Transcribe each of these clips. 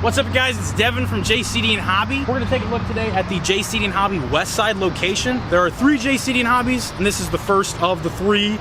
What's up guys, it's Devin from JCD & Hobby. We're gonna take a look today at the JCD & Hobby Westside location. There are 3 JCD & Hobbies, and this is the first of the 3.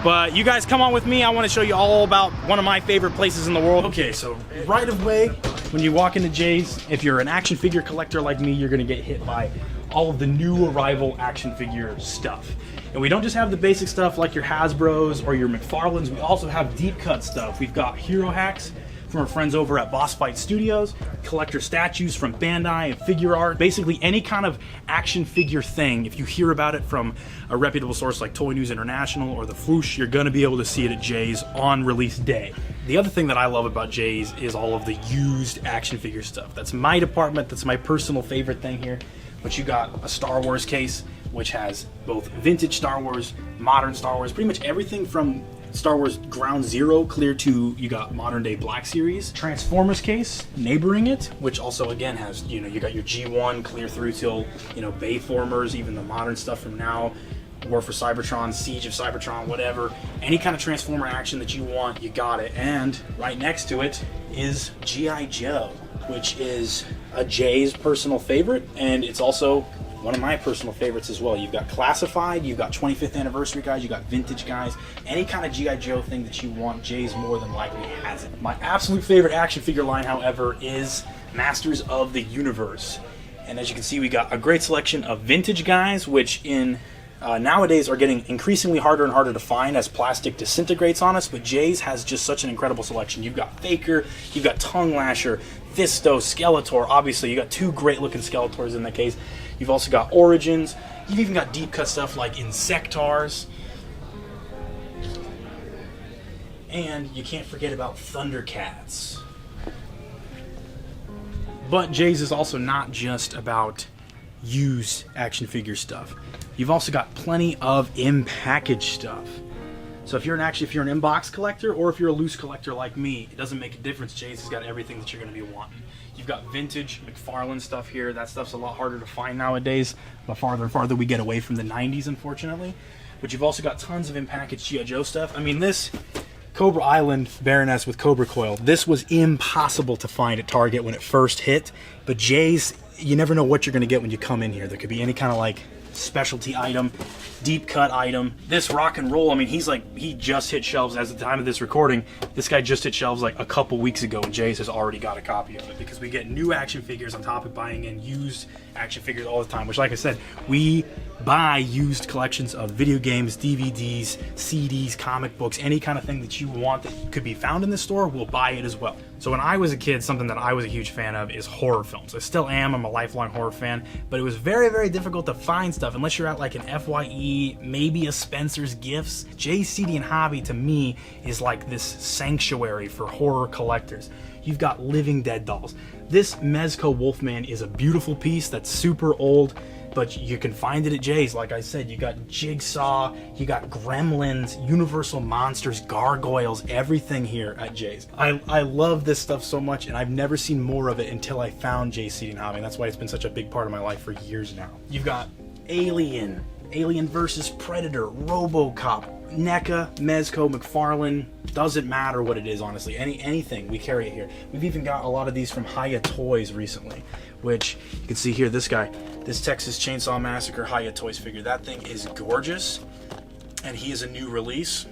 But you guys come on with me, I wanna show you all about one of my favorite places in the world. Okay, so right away, when you walk into Jay's, if you're an action figure collector like me, you're gonna get hit by all of the new arrival action figure stuff. And we don't just have the basic stuff like your Hasbros or your McFarlanes, we also have deep cut stuff. We've got hero hacks from our friends over at Boss Fight Studios, collector statues from Bandai and figure art, basically any kind of action figure thing. If you hear about it from a reputable source like Toy News International or the Floosh, you're gonna be able to see it at Jay's on release day. The other thing that I love about Jay's is all of the used action figure stuff. That's my department, that's my personal favorite thing here. But you got a Star Wars case, which has both vintage Star Wars, modern Star Wars, pretty much everything from Star Wars Ground Zero clear to you got modern day Black Series. Transformers case neighboring it, which also again has, you know, you got your G1 clear through till, you know, Bayformers, even the modern stuff from now, War for Cybertron, Siege of Cybertron, whatever. Any kind of Transformer action that you want, you got it. And right next to it is G.I. Joe, which is a Jay's personal favorite, and it's also one of my personal favorites as well. You've got classified, you've got 25th anniversary guys, you've got vintage guys, any kind of G.I. Joe thing that you want, Jay's more than likely has it. My absolute favorite action figure line, however, is Masters of the Universe. And as you can see, we got a great selection of vintage guys, which in nowadays are getting increasingly harder and harder to find as plastic disintegrates on us, but Jay's has just such an incredible selection. You've got Faker, you've got Tongue Lasher, Fisto, Skeletor, obviously you got 2 great looking Skeletors in the case. You've also got Origins, you've even got deep cut stuff like Insectars, and you can't forget about Thundercats. But Jay's is also not just about used action figure stuff. You've also got plenty of in-package stuff. So if you're an inbox collector or if you're a loose collector like me, it doesn't make a difference. Jay's has got everything that you're going to be wanting. You've got vintage McFarlane stuff here. That stuff's a lot harder to find nowadays. The farther and farther we get away from the 90s, unfortunately. But you've also got tons of in-package G.I. Joe stuff. I mean, this Cobra Island Baroness with Cobra Coil, this was impossible to find at Target when it first hit. But Jay's, you never know what you're going to get when you come in here. There could be any kind of like specialty item, deep cut item. This rock and roll, I mean, he just hit shelves as of the time of this recording. This guy just hit shelves like a couple weeks ago, and Jay's has already got a copy of it because we get new action figures on top of buying in used action figures all the time, which, like I said, we buy used collections of video games, DVDs, CDs, comic books, any kind of thing that you want that could be found in the store, we'll buy it as well. So when I was a kid, something that I was a huge fan of is horror films. I still am, I'm a lifelong horror fan, but it was very, very difficult to find stuff unless you're at like an FYE, maybe a Spencer's Gifts. JCD & Hobby to me is like this sanctuary for horror collectors. You've got Living Dead dolls. This Mezco Wolfman is a beautiful piece that's super old, but you can find it at Jay's. Like I said, you got Jigsaw, you got Gremlins, Universal Monsters, Gargoyles, everything here at Jay's. I love this stuff so much, and I've never seen more of it until I found JCD & Hobby, and that's why it's been such a big part of my life for years now. You've got Alien, Alien vs. Predator, RoboCop, NECA, Mezco, McFarlane, doesn't matter what it is, honestly. Anything, we carry it here. We've even got a lot of these from Hiya Toys recently, which you can see here, this guy, this Texas Chainsaw Massacre Hiya Toys figure. That thing is gorgeous, and he is a new release.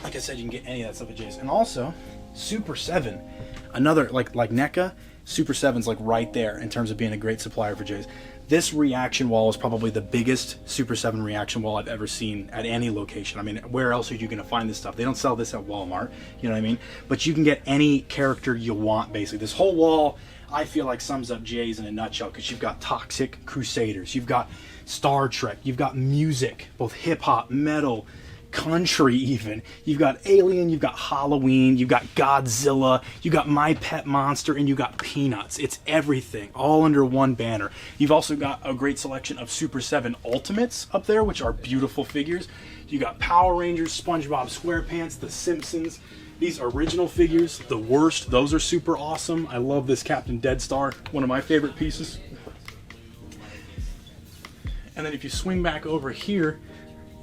Like I said, you can get any of that stuff at Jay's. And also, Super 7, another, like NECA, Super 7's like right there in terms of being a great supplier for Jay's. This reaction wall is probably the biggest Super 7 reaction wall I've ever seen at any location. I mean, where else are you going to find this stuff? They don't sell this at Walmart, you know what I mean? But you can get any character you want, basically. This whole wall, I feel like, sums up Jay's in a nutshell, because you've got Toxic Crusaders, you've got Star Trek, you've got music, both hip-hop, metal, country even. You've got Alien, you've got Halloween, you've got Godzilla, you got My Pet Monster, and you got Peanuts. It's everything, all under one banner. You've also got a great selection of Super 7 Ultimates up there, which are beautiful figures. You got Power Rangers, SpongeBob SquarePants, The Simpsons. These original figures, the worst, those are super awesome. I love this Captain Deadstar, one of my favorite pieces. And then if you swing back over here,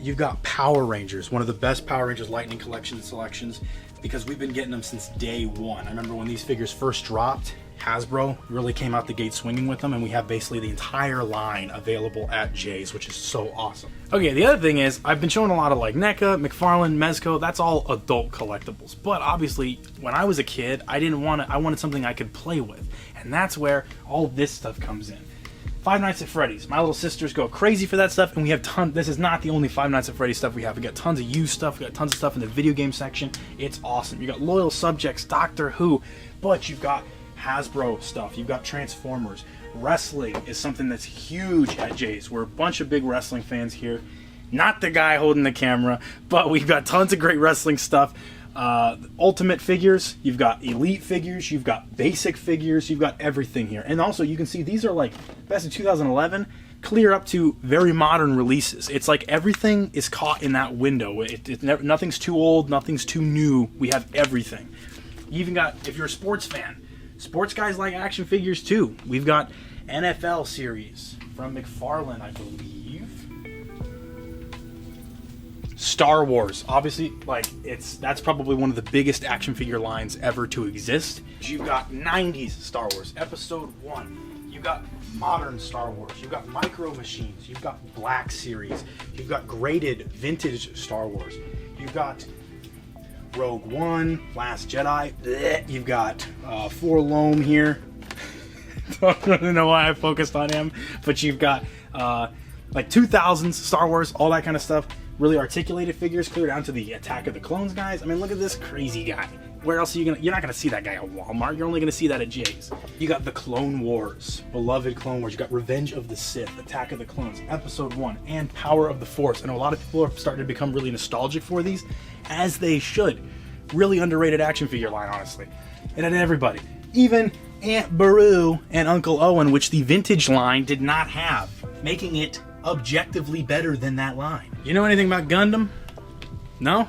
you've got Power Rangers, one of the best Power Rangers Lightning Collection selections, because we've been getting them since day one. I remember when these figures first dropped, Hasbro really came out the gate swinging with them, and we have basically the entire line available at Jay's, which is so awesome. Okay, the other thing is, I've been showing a lot of like NECA, McFarlane, Mezco. That's all adult collectibles. But obviously, when I was a kid, I wanted something I could play with, and that's where all this stuff comes in. Five Nights at Freddy's. My little sisters go crazy for that stuff, and we have tons. This is not the only Five Nights at Freddy's stuff we have. We got tons of used stuff. We got tons of stuff in the video game section. It's awesome. You got Loyal Subjects, Doctor Who, but you've got Hasbro stuff. You've got Transformers. Wrestling is something that's huge at Jay's. We're a bunch of big wrestling fans here. Not the guy holding the camera, but we've got tons of great wrestling stuff. Ultimate figures, you've got elite figures, you've got basic figures, you've got everything here. And also you can see these are like best of 2011 clear up to very modern releases. It's like everything is caught in that window. Nothing's too old, nothing's too new. We have everything. You even got, if you're a sports fan, sports guys like action figures too. We've got NFL series from McFarlane, I believe. Star Wars, obviously, like that's probably one of the biggest action figure lines ever to exist. You've got 90s Star Wars, Episode 1. You've got modern Star Wars. You've got Micro Machines. You've got Black Series. You've got graded vintage Star Wars. You've got Rogue One, Last Jedi. Blech. You've got Forlorn here. Don't really know why I focused on him, but you've got like 2000s Star Wars, all that kind of stuff. Really articulated figures, clear down to the Attack of the Clones guys. I mean, look at this crazy guy. Where else are you gonna? You're not gonna see that guy at Walmart. You're only gonna see that at Jay's. You got the Clone Wars, beloved Clone Wars. You got Revenge of the Sith, Attack of the Clones, Episode 1, and Power of the Force. I know a lot of people are starting to become really nostalgic for these, as they should. Really underrated action figure line, honestly. And then everybody, even Aunt Beru and Uncle Owen, which the vintage line did not have, making it objectively better than that line. You know anything about Gundam? No?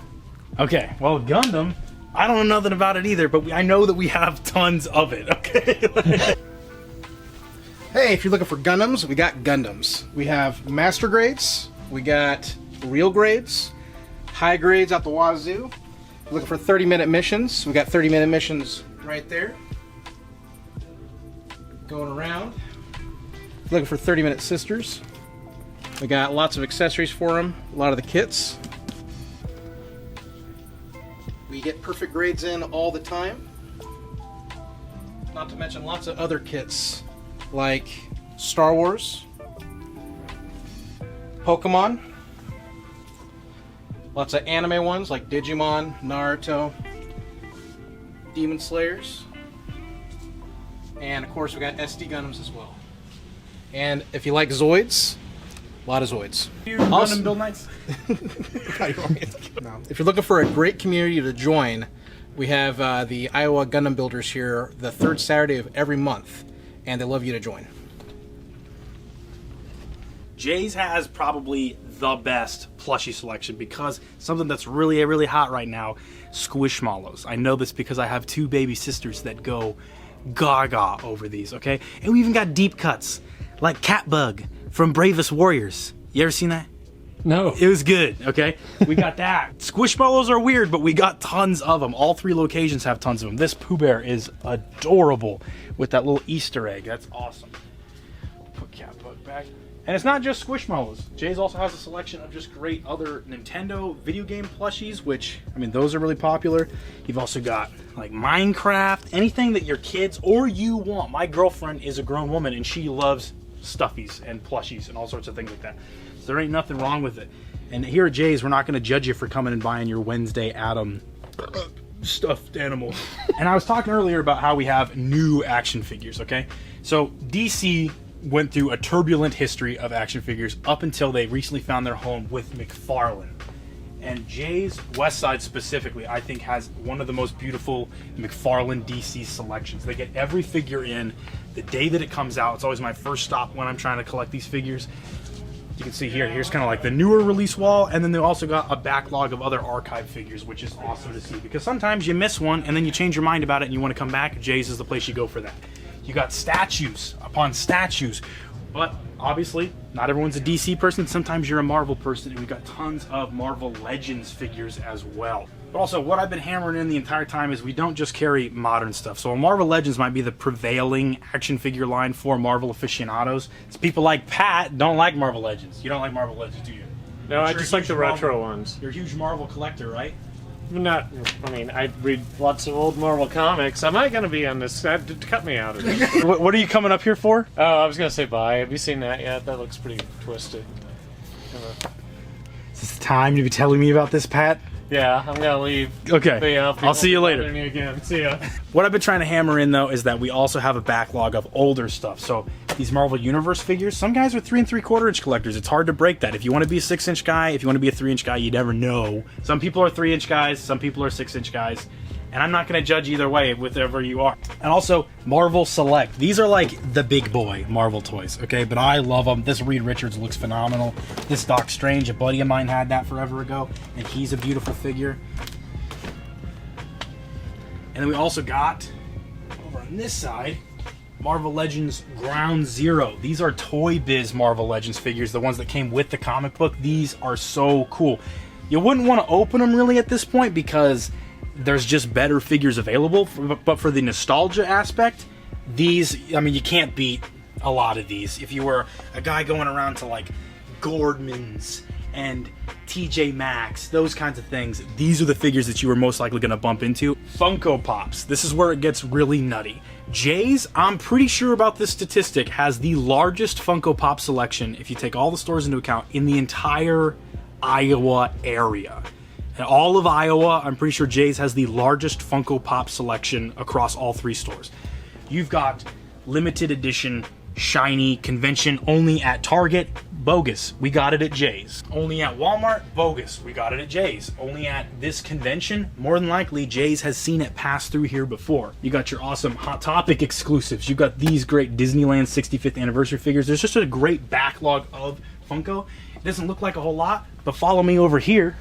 Okay, well, Gundam, I don't know nothing about it either, but I know that we have tons of it, okay? Hey, if you're looking for Gundams, we got Gundams. We have master grades, we got real grades, high grades out the wazoo. Looking for 30-minute missions, we got 30-minute missions right there. Going around. Looking for 30-minute sisters. We got lots of accessories for them, a lot of the kits. We get perfect grades in all the time. Not to mention lots of other kits like Star Wars, Pokemon, lots of anime ones like Digimon, Naruto, Demon Slayers, and of course we got SD Gundams as well. And if you like Zoids, a lot of Zoids. Gundam Build Nights? No. If you're looking for a great community to join, we have the Iowa Gundam Builders here the third Saturday of every month, and they love you to join. Jay's has probably the best plushie selection because something that's really, really hot right now, Squishmallows. I know this because I have two baby sisters that go gaga over these, okay? And we even got deep cuts, like Catbug from Bravest Warriors. You ever seen that? No. It was good, okay? We got that. Squishmallows are weird, but we got tons of them. All three locations have tons of them. This Pooh Bear is adorable with that little Easter egg. That's awesome. Put Catbug back. And it's not just Squishmallows. Jay's also has a selection of just great other Nintendo video game plushies, which, I mean, those are really popular. You've also got, like, Minecraft, anything that your kids or you want. My girlfriend is a grown woman, and she loves stuffies and plushies and all sorts of things like that. So there ain't nothing wrong with it. And here at Jay's, we're not going to judge you for coming and buying your Wednesday Adam stuffed animal. And I was talking earlier about how we have new action figures, okay? So DC went through a turbulent history of action figures up until they recently found their home with McFarlane. And Jay's Westside specifically, I think, has one of the most beautiful McFarlane DC selections. They get every figure in the day that it comes out. It's always my first stop when I'm trying to collect these figures. You can see here's kind of like the newer release wall, and then they also got a backlog of other archive figures, which is awesome to see, because sometimes you miss one and then you change your mind about it and you want to come back. Jay's is the place you go for that. You got statues upon statues, but obviously not everyone's a DC person. Sometimes you're a Marvel person, and we got tons of Marvel Legends figures as well. But also, what I've been hammering in the entire time is we don't just carry modern stuff. So Marvel Legends might be the prevailing action figure line for Marvel aficionados. It's people like Pat don't like Marvel Legends. You don't like Marvel Legends, do you? No, I just like the retro ones. You're a huge Marvel collector, right? Not, I mean, I read lots of old Marvel comics. Am I going to be on this? Cut me out of this. What are you coming up here for? Oh, I was going to say bye. Have you seen that yet? That looks pretty twisted. Is this time to be telling me about this, Pat? Yeah, I'm going to leave. Okay, I'll see you later. Me again. See ya. What I've been trying to hammer in, though, is that we also have a backlog of older stuff. So these Marvel Universe figures, some guys are 3 3/4 inch collectors. It's hard to break that. If you want to be a 6-inch guy, if you want to be a 3-inch guy, you never know. Some people are 3-inch guys, some people are 6-inch guys. And I'm not going to judge either way, whatever you are. And also, Marvel Select. These are like the big boy Marvel toys, okay? But I love them. This Reed Richards looks phenomenal. This Doc Strange, a buddy of mine had that forever ago, and he's a beautiful figure. And then we also got, over on this side, Marvel Legends Ground Zero. These are Toy Biz Marvel Legends figures, the ones that came with the comic book. These are so cool. You wouldn't want to open them really at this point because there's just better figures available, but for the nostalgia aspect, these, I mean, you can't beat a lot of these. If you were a guy going around to like Gordman's and TJ Maxx, those kinds of things, these are the figures that you were most likely going to bump into. Funko Pops, this is where it gets really nutty. Jay's, I'm pretty sure about this statistic, has the largest Funko Pop selection, if you take all the stores into account, in the entire Iowa area. In all of Iowa, I'm pretty sure Jay's has the largest Funko Pop selection across all 3 stores. You've got limited edition, shiny, convention only at Target, bogus. We got it at Jay's. Only at Walmart, bogus. We got it at Jay's. Only at this convention, more than likely, Jay's has seen it pass through here before. You got your awesome Hot Topic exclusives. You got these great Disneyland 65th anniversary figures. There's just a great backlog of Funko. It doesn't look like a whole lot, but follow me over here.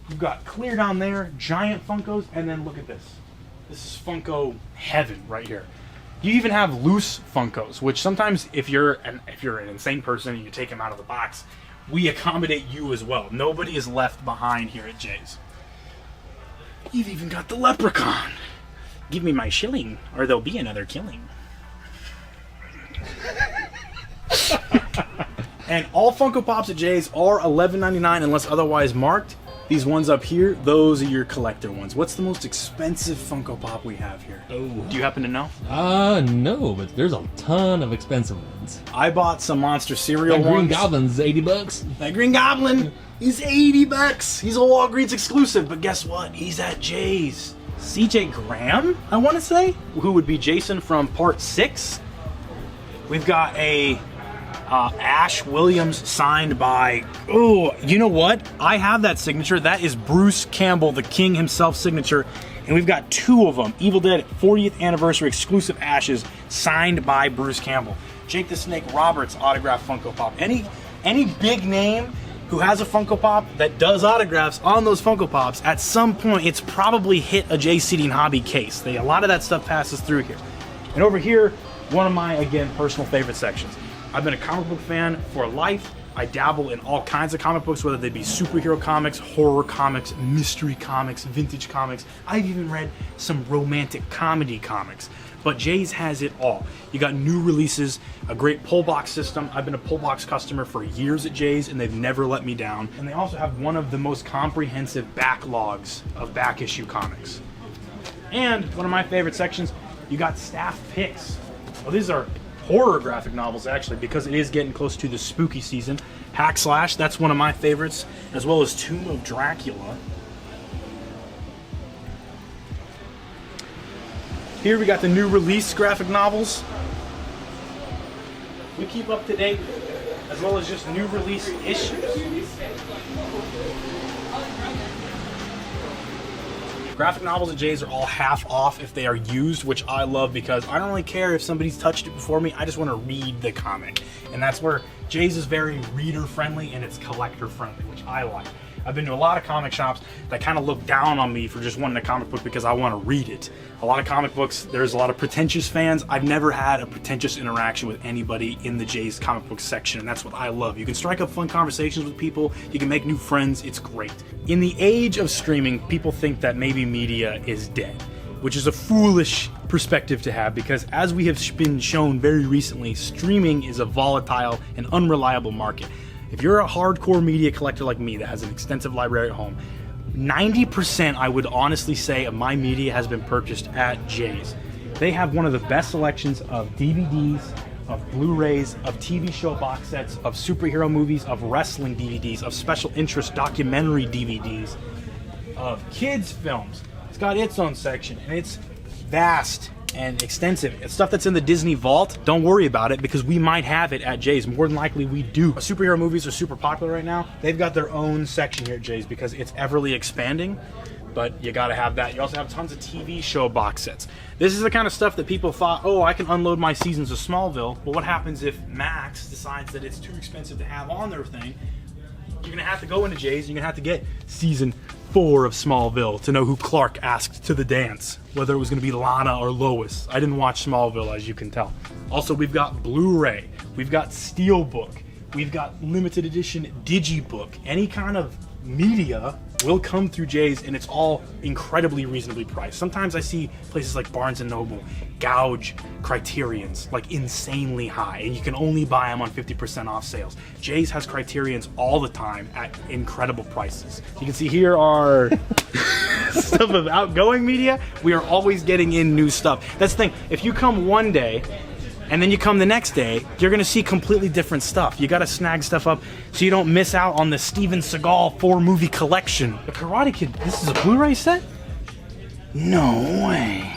You've got clear down there, giant Funkos, and then look at this. This is Funko heaven right here. You even have loose Funkos, which sometimes if you're an insane person and you take them out of the box, we accommodate you as well. Nobody is left behind here at Jay's. You've even got the Leprechaun. Give me my shilling, or there'll be another killing. And all Funko Pops at Jay's are $11.99 unless otherwise marked. These ones up here, those are your collector ones. What's the most expensive Funko Pop we have here? Oh. Do you happen to know? No, but there's a ton of expensive ones. I bought some Monster cereal That Green ones. Goblin's $80. That Green Goblin, he's $80. He's a Walgreens exclusive, but guess what? He's at Jay's. CJ Graham, I want to say, who would be Jason from Part 6. We've got a Ash Williams signed by, oh, you know what? I have that signature. That is Bruce Campbell, the King himself signature. And we've got 2 of them. Evil Dead 40th Anniversary exclusive Ashes signed by Bruce Campbell. Jake the Snake Roberts autographed Funko Pop. Any big name who has a Funko Pop that does autographs on those Funko Pops, at some point it's probably hit a Jay Seating Hobby case. A lot of that stuff passes through here. And over here, one of my, again, personal favorite sections. I've been a comic book fan for life. I dabble in all kinds of comic books, whether they be superhero comics, horror comics, mystery comics, vintage comics. I've even read some romantic comedy comics. But Jay's has it all. You got new releases, a great pull box system. I've been a pull box customer for years at Jay's, and they've never let me down. And they also have one of the most comprehensive backlogs of back issue comics. And one of my favorite sections, you got staff picks. Well, these are horror graphic novels, actually, because it is getting close to the spooky season. Hack Slash, that's one of my favorites, as well as Tomb of Dracula. Here we got the new release graphic novels. We keep up to date, as well as just new release issues. Graphic novels at Jay's are all half off if they are used, which I love because I don't really care if somebody's touched it before me. I just want to read the comic. And that's where Jay's is very reader friendly and it's collector friendly, which I like. I've been to a lot of comic shops that kind of look down on me for just wanting a comic book because I want to read it. A lot of comic books, there's a lot of pretentious fans. I've never had a pretentious interaction with anybody in the Jay's comic book section, and that's what I love. You can strike up fun conversations with people, you can make new friends, it's great. In the age of streaming, people think that maybe media is dead, which is a foolish perspective to have, because as we have been shown very recently, streaming is a volatile and unreliable market. If you're a hardcore media collector like me that has an extensive library at home, 90% I would honestly say of my media has been purchased at Jay's. They have one of the best selections of DVDs, of Blu-rays, of TV show box sets, of superhero movies, of wrestling DVDs, of special interest documentary DVDs, of kids films. It's got its own section, and it's vast and extensive. It's stuff that's in the Disney vault. Don't worry about it, because we might have it at Jay's. More than likely we do. Superhero movies are super popular right now. They've got their own section here at Jay's because it's everly expanding, but you gotta have that. You also have tons of TV show box sets. This is the kind of stuff that people thought, oh, I can unload my seasons of Smallville. But what happens if Max decides that it's too expensive to have on their thing? You're gonna have to go into Jay's, you're gonna have to get season 4 of Smallville to know who Clark asked to the dance, whether it was gonna be Lana or Lois. I didn't watch Smallville, as you can tell. Also, we've got Blu-ray, we've got Steelbook, we've got limited edition Digibook. Any kind of media will come through Jay's, and it's all incredibly reasonably priced. Sometimes I see places like Barnes & Noble gouge Criterions like insanely high, and you can only buy them on 50% off sales. Jay's has Criterions all the time at incredible prices. You can see here are stuff of outgoing media. We are always getting in new stuff. That's the thing. If you come one day and then you come the next day, you're gonna see completely different stuff. You gotta snag stuff up so you don't miss out on the Steven Seagal 4-movie collection. The Karate Kid, this is a Blu-ray set? No way.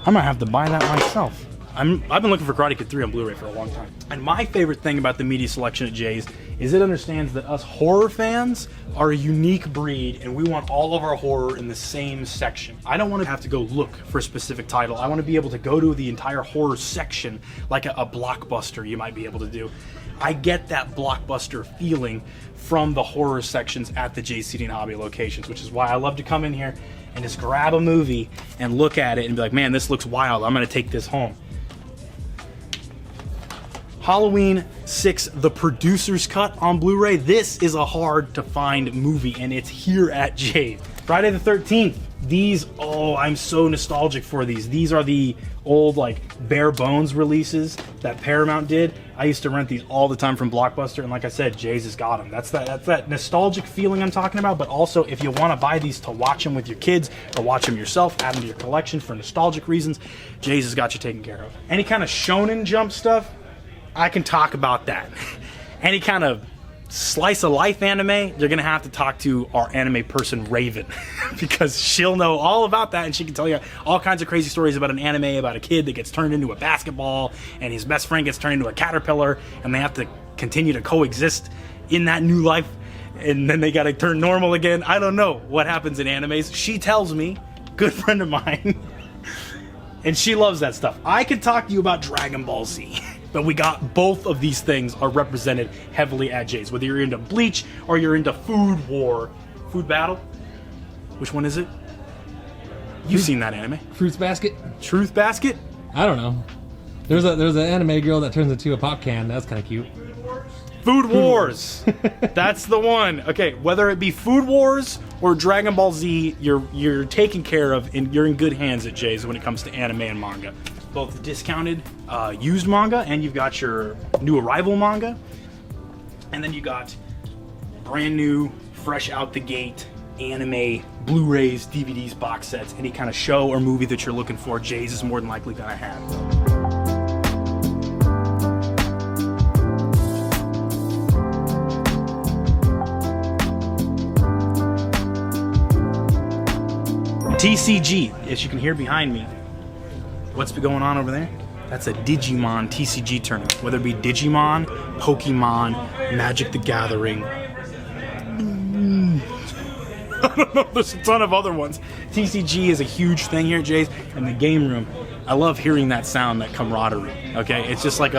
I might have to buy that myself. I've been looking for Karate Kid 3 on Blu-ray for a long time. And my favorite thing about the media selection at Jay's is it understands that us horror fans are a unique breed, and we want all of our horror in the same section. I don't want to have to go look for a specific title. I want to be able to go to the entire horror section like a Blockbuster you might be able to do. I get that Blockbuster feeling from the horror sections at the Jay's Seating Hobby locations, which is why I love to come in here and just grab a movie and look at it and be like, man, this looks wild. I'm going to take this home. Halloween 6, the producer's cut on Blu-ray. This is a hard to find movie, and it's here at Jay's. Friday the 13th. These, oh, I'm so nostalgic for these. These are the old, like, bare bones releases that Paramount did. I used to rent these all the time from Blockbuster, and like I said, Jay's has got them. That's that nostalgic feeling I'm talking about, but also if you want to buy these to watch them with your kids or watch them yourself, add them to your collection for nostalgic reasons, Jay's has got you taken care of. Any kind of Shonen Jump stuff, I can talk about that. Any kind of slice of life anime, you're gonna have to talk to our anime person Raven because she'll know all about that, and she can tell you all kinds of crazy stories about an anime about a kid that gets turned into a basketball and his best friend gets turned into a caterpillar, and they have to continue to coexist in that new life, and then they gotta turn normal again. I don't know what happens in animes. She tells me, good friend of mine, and she loves that stuff. I could talk to you about Dragon Ball Z. But we got both of these things are represented heavily at Jay's. Whether you're into Bleach or you're into Food War. Food Battle? Which one is it? You've seen that anime. Fruits Basket? Truth Basket? I don't know. There's an anime girl that turns into a pop can. That's kind of cute. Food Wars. That's the one. Okay, whether it be Food Wars or Dragon Ball Z, you're taken care of, and you're in good hands at Jay's when it comes to anime and manga. Both discounted, used manga, and you've got your new arrival manga, and then you got brand new, fresh out the gate anime, Blu-rays, DVDs, box sets, any kind of show or movie that you're looking for. Jay's is more than likely gonna have. TCG, as you can hear behind me. What's been going on over there? That's a Digimon TCG tournament. Whether it be Digimon, Pokemon, Magic the Gathering. I don't know, there's a ton of other ones. TCG is a huge thing here at Jay's, and the game room. I love hearing that sound, that camaraderie. Okay, it's just like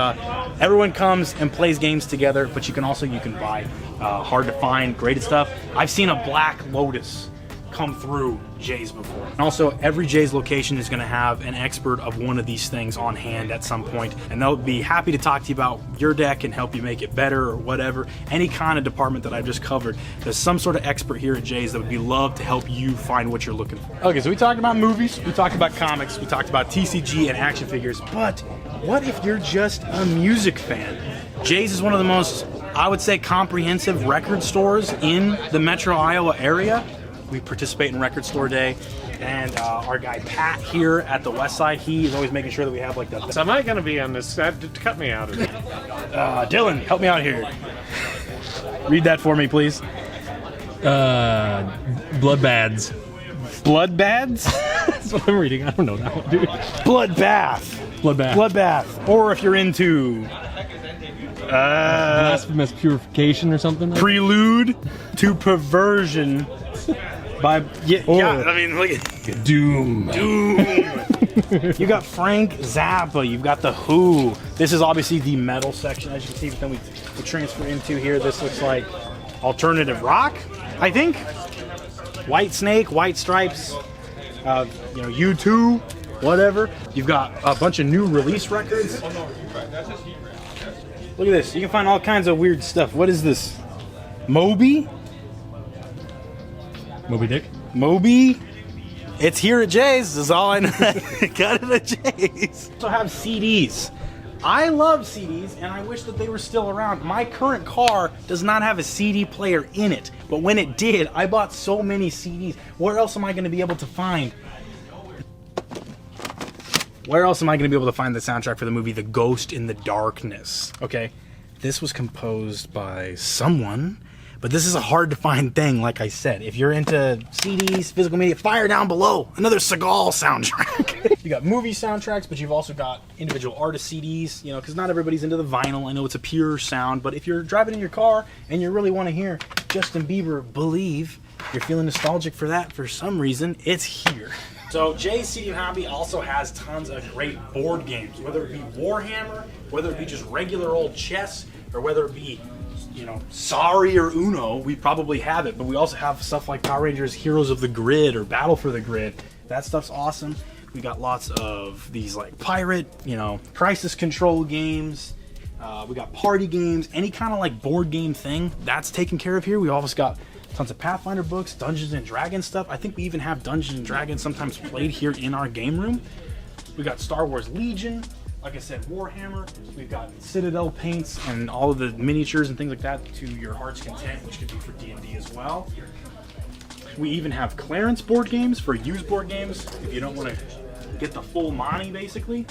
everyone comes and plays games together, but you can buy hard to find, graded stuff. I've seen a Black Lotus come through Jay's before. And also, every Jay's location is going to have an expert of one of these things on hand at some point, and they'll be happy to talk to you about your deck and help you make it better or whatever. Any kind of department that I've just covered, there's some sort of expert here at Jay's that would be love to help you find what you're looking for. Okay, so we talked about movies, we talked about comics, we talked about TCG and action figures, but what if you're just a music fan? Jay's is one of the most, I would say, comprehensive record stores in the Metro Iowa area. We participate in Record Store Day, and our guy Pat here at the Westside, he's always making sure that we have like the... So am I going to be on this? Cut me out of it. Dylan, help me out here. Read that for me, please. Bloodbaths. Bloodbaths? That's what I'm reading. I don't know that one, dude. Bloodbath. Bloodbath. Bloodbath. Or if you're into... Blasphemous purification or something. Prelude to Perversion by... Yeah, I mean, look at... Doom. You got Frank Zappa, you've got The Who. This is obviously the metal section, as you can see, but then we transfer into here. This looks like alternative rock, I think. White Snake, White Stripes, U2, whatever. You've got a bunch of new release records. Look at this. You can find all kinds of weird stuff. What is this? Moby? Moby Dick. Moby? It's here at Jay's. Is all I know. Got it at Jay's. Also have CDs. I love CDs, and I wish that they were still around. My current car does not have a CD player in it, but when it did, I bought so many CDs. Where else am I going to be able to find? Where else am I going to be able to find the soundtrack for the movie The Ghost in the Darkness? Okay, this was composed by someone, but this is a hard to find thing, like I said. If you're into CDs, physical media, fire down below. Another Seagal soundtrack. You got movie soundtracks, but you've also got individual artist CDs, because not everybody's into the vinyl. I know it's a pure sound, but if you're driving in your car and you really want to hear Justin Bieber Believe, you're feeling nostalgic for that for some reason, it's here. So Jay's CD and Hobby also has tons of great board games, whether it be Warhammer, whether it be just regular old chess, or whether it be, Sorry or Uno. We probably have it, but we also have stuff like Power Rangers Heroes of the Grid or Battle for the Grid. That stuff's awesome. We got lots of these like pirate, crisis control games. We got party games, any kind of like board game thing that's taken care of here. We also got tons of Pathfinder books, Dungeons and Dragons stuff. I think we even have Dungeons and Dragons sometimes played here in our game room. We got Star Wars Legion, like I said, Warhammer. We've got Citadel paints and all of the miniatures and things like that to your heart's content, which could be for D&D as well. We even have clearance board games for used board games if you don't want to get the full money, basically.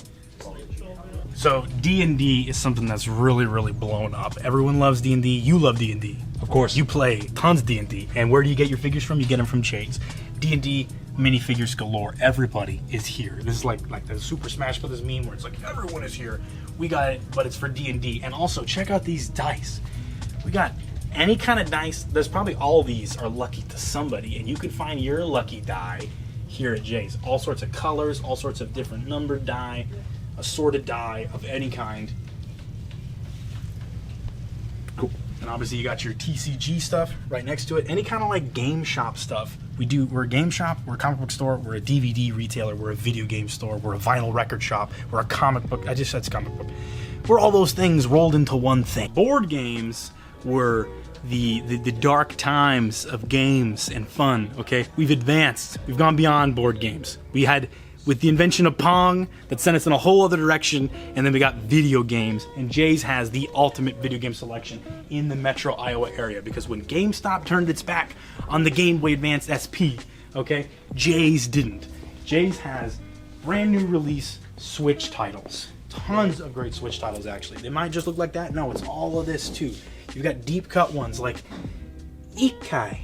So D&D is something that's really, really blown up. Everyone loves D&D. You love D&D. Of course. You play tons of D&D. And where do you get your figures from? You get them from Jay's. D&D minifigures galore. Everybody is here. This is like the Super Smash Brothers meme where it's like everyone is here. We got it, but it's for D&D. And also, check out these dice. We got any kind of dice. There's probably all of these are lucky to somebody. And you can find your lucky die here at Jay's. All sorts of colors, all sorts of different numbered die. Assorted die of any kind. Cool. And obviously you got your TCG stuff right next to it. Any kind of like game shop stuff. We're a game shop, we're a comic book store, we're a DVD retailer, we're a video game store, we're a vinyl record shop, we're a comic book, I just said comic book. We're all those things rolled into one thing. Board games were the dark times of games and fun, okay? We've advanced, we've gone beyond board games. We had with the invention of Pong that sent us in a whole other direction, and then we got video games, and Jay's has the ultimate video game selection in the Metro Iowa area, because when GameStop turned its back on the Game Boy Advance SP, okay, Jay's didn't. Jay's has brand new release Switch titles. Tons of great Switch titles, actually. They might just look like that. No, it's all of this too. You've got deep cut ones like Ikai.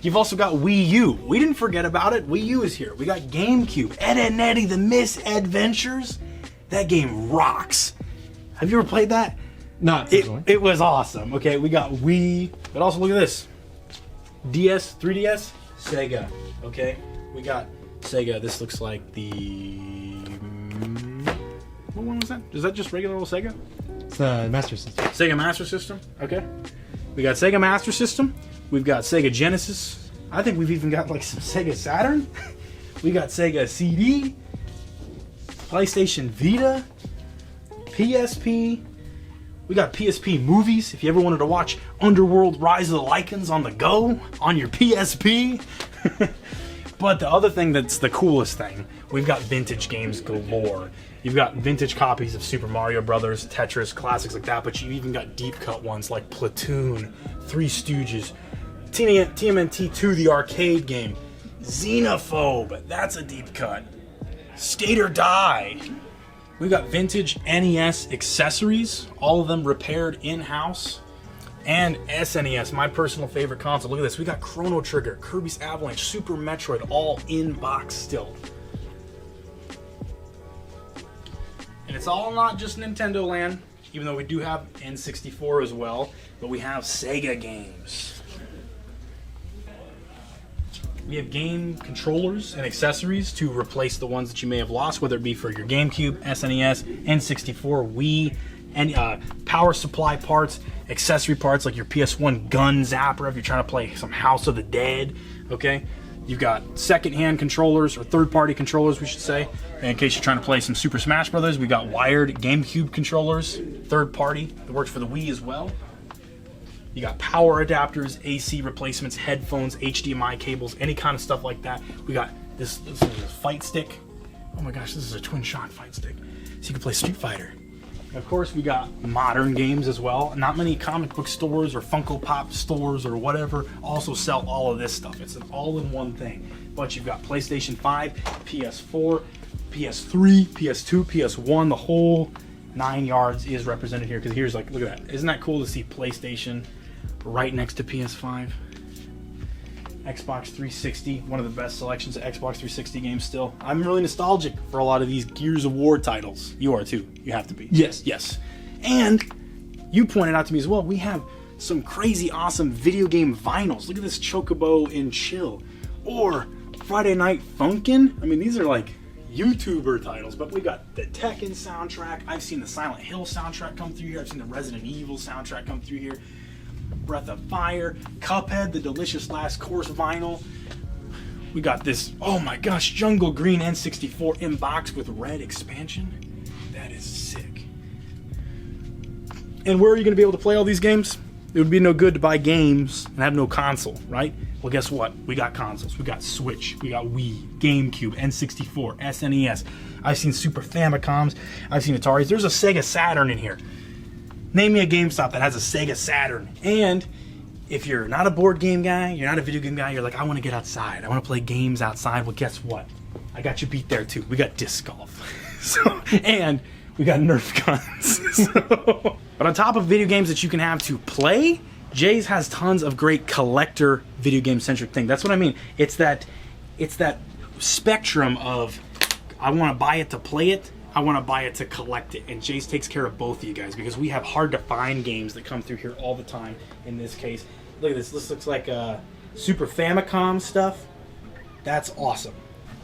You've also got Wii U. We didn't forget about it. Wii U is here. We got GameCube. Ed, Edd n Eddy, The Misadventures. That game rocks. Have you ever played that? Not it was awesome. Okay, we got Wii, but also look at this. DS, 3DS, Sega. Okay, we got Sega. This looks like the... What one was that? Is that just regular old Sega? It's the Master System. Sega Master System. Okay. We got Sega Master System. We've got Sega Genesis. I think we've even got like some Sega Saturn. We got Sega CD, PlayStation Vita, PSP. We got PSP movies. If you ever wanted to watch Underworld Rise of the Lycans on the go on your PSP. But the other thing that's the coolest thing, we've got vintage games galore. You've got vintage copies of Super Mario Brothers, Tetris, classics like that, but you even got deep cut ones like Platoon, Three Stooges, TMNT 2, the arcade game, Xenophobe, that's a deep cut, Skate or Die. We got vintage NES accessories, all of them repaired in-house, and SNES, my personal favorite console. Look at this, we got Chrono Trigger, Kirby's Avalanche, Super Metroid, all in box still. And it's all not just Nintendo land, even though we do have N64 as well, but we have Sega games. We have game controllers and accessories to replace the ones that you may have lost, whether it be for your GameCube, SNES, N64, Wii, and power supply parts, accessory parts like your PS1 gun zapper if you're trying to play some House of the Dead, okay? You've got second-hand controllers, or third-party controllers, we should say. In case you're trying to play some Super Smash Brothers, we got wired GameCube controllers, third-party, that works for the Wii as well. You got power adapters, AC replacements, headphones, HDMI cables, any kind of stuff like that. We got this is a fight stick. Oh my gosh, this is a twin-shot fight stick. So you can play Street Fighter. And of course, we got modern games as well. Not many comic book stores or Funko Pop stores or whatever also sell all of this stuff. It's an all-in-one thing. But you've got PlayStation 5, PS4, PS3, PS2, PS1, the whole 9 yards is represented here. Because here's like, look at that. Isn't that cool to see PlayStation right next to PS5? Xbox 360, one of the best selections of Xbox 360 games still. I'm really nostalgic for a lot of these Gears of War titles. You are too. You have to be. Yes. Yes. And you pointed out to me as well, we have some crazy awesome video game vinyls. Look at this Chocobo in Chill. Or Friday Night Funkin'. I mean, these are like YouTuber titles, but we got the Tekken soundtrack. I've seen the Silent Hill soundtrack come through here. I've seen the Resident Evil soundtrack come through here. Breath of Fire, Cuphead, the Delicious Last Course vinyl. We got this, oh my gosh, Jungle Green N64 in box with red expansion. That is sick. And where are you going to be able to play all these games? It would be no good to buy games and have no console, right? Well, guess what? We got consoles. We got Switch. We got Wii, GameCube, N64, SNES. I've seen Super Famicoms. I've seen Ataris. There's a Sega Saturn in here. Name me a GameStop that has a Sega Saturn. And if you're not a board game guy, you're not a video game guy, you're like, I want to get outside. I want to play games outside. Well, guess what? I got you beat there too. We got disc golf. And we got Nerf guns. But on top of video games that you can have to play, Jay's has tons of great collector video game centric things. That's what I mean. It's that spectrum of I want to buy it to play it, I want to buy it to collect it. And Jay's takes care of both of you guys because we have hard to find games that come through here all the time in this case. Look at this. This looks like Super Famicom stuff. That's awesome.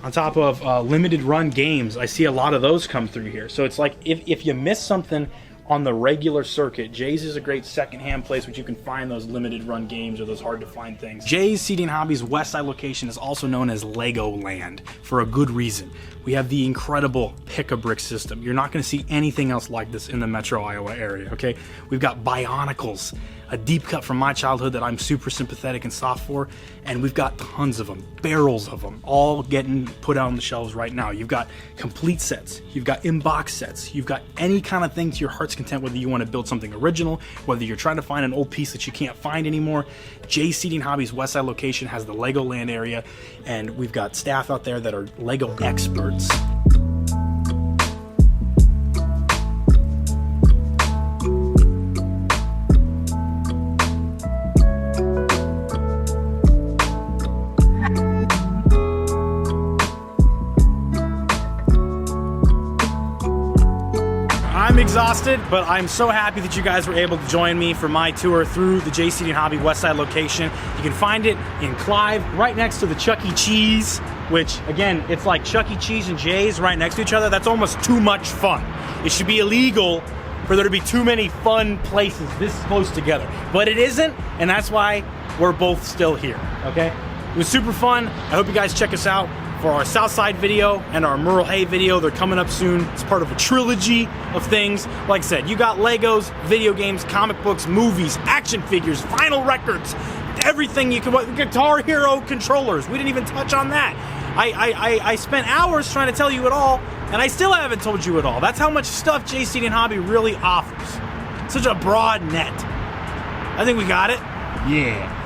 On top of limited run games, I see a lot of those come through here. So it's like if you miss something on the regular circuit, Jay's is a great secondhand place which you can find those limited run games or those hard to find things. Jay's Seating Hobbies Westside location is also known as Lego Land for a good reason. We have the incredible pick-a-brick system. You're not going to see anything else like this in the Metro Iowa area, okay? We've got Bionicles, a deep cut from my childhood that I'm super sympathetic and soft for, and we've got tons of them, barrels of them, all getting put out on the shelves right now. You've got complete sets, you've got in-box sets, you've got any kind of thing to your heart's content, whether you want to build something original, whether you're trying to find an old piece that you can't find anymore. Jay's Seating Hobbies Westside location has the Lego Land area, and we've got staff out there that are Lego experts. I'm exhausted, but I'm so happy that you guys were able to join me for my tour through the Jay's Seating Hobby Westside location. You can find it in Clive, right next to the Chuck E. Cheese, which, again, it's like Chuck E. Cheese and Jay's right next to each other. That's almost too much fun. It should be illegal for there to be too many fun places this close together. But it isn't, and that's why we're both still here, okay? It was super fun. I hope you guys check us out for our Southside video and our Merle Hay video. They're coming up soon. It's part of a trilogy of things. Like I said, you got Legos, video games, comic books, movies, action figures, vinyl records, everything you can, Guitar Hero controllers. We didn't even touch on that. I spent hours trying to tell you it all, and I still haven't told you it all. That's how much stuff JCD Hobby really offers. Such a broad net. I think we got it. Yeah.